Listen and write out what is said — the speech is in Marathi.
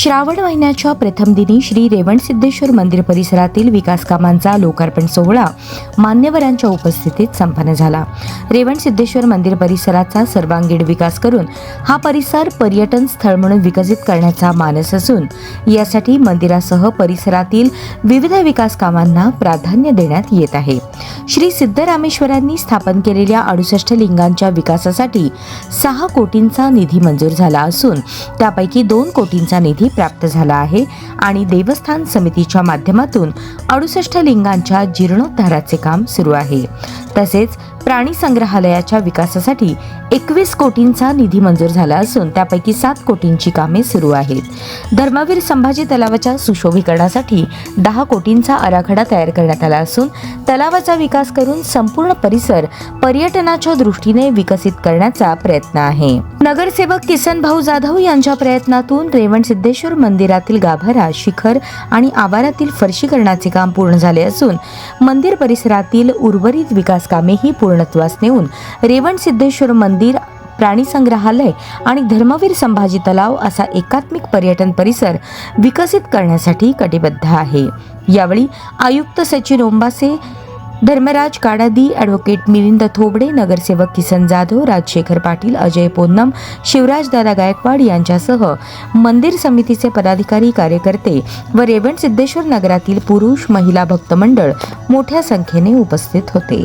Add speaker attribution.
Speaker 1: श्रावण महिन्याच्या प्रथम दिनी श्री रेवणसिद्धेश्वर मंदिर परिसरातील विकास कामांचा लोकार्पण सोहळा मान्यवरांच्या उपस्थितीत संपन्न झाला। रेवणसिद्धेश्वर मंदिर परिसराचा सर्वांगीण विकास करून हा परिसर पर्यटन स्थळ म्हणून विकसित करण्याचा मानस असून यासाठी मंदिरासह परिसरातील विविध विकास कामांना प्राधान्य देण्यात येत आहे। श्री सिद्धरामेश्वरांनी स्थापन केलेल्या 68 लिंगांच्या विकासासाठी 6 कोटींचा निधी मंजूर झाला असून त्यापैकी 2 कोटींचा निधी प्राप्त झाला आहे आणि देवस्थान समितीच्या माध्यमातून 68 लिंगांच्या जीर्णोद्धाराचे काम सुरू आहे। तसेच प्राणी संग्रहालयाच्या विकासासाठी 21 कोटींचा निधी मंजूर झाला असून त्यापैकी 7 कोटींची कामे सुरू आहेत। धर्मवीर संभाजी तलावाच्या सुशोभीकरणासाठी 10 कोटींचा आराखडा तयार करण्यात आला असून तलावाचा विकास करून संपूर्ण परिसर पर्यटनाच्या दृष्टीने विकसित करण्याचा प्रयत्न आहे। नगरसेवक किसन भाऊ जाधव यांच्या प्रयत्नातून रेवणसिद्धेश्वर मंदिरातील गाभारा, शिखर आणि आवारातील फरशीकरणाचे काम पूर्ण झाले असून मंदिर परिसरातील उर्वरित विकास कामेही पूर्णत्वास नेऊन रेवणसिद्धेश्वर मंदिर, प्राणी संग्रहालय आणि धर्मवीर संभाजी तलाव असा एकात्मिक पर्यटन परिसर विकसित करण्यासाठी कटिबद्ध आहे। यावेळी आयुक्त सचिन ओंबासे, धर्मराज काडादी, ॲडव्होकेट मिलिंद थोबडे, नगरसेवक किसन जाधव, राजशेखर पाटील, अजय पोन्नम, शिवराजदादा गायकवाड यांच्यासह मंदिर समितीचे पदाधिकारी, कार्यकर्ते व रेवणसिद्धेश्वर नगरातील पुरुष, महिला भक्त मंडळ मोठ्या संख्येने उपस्थित होते।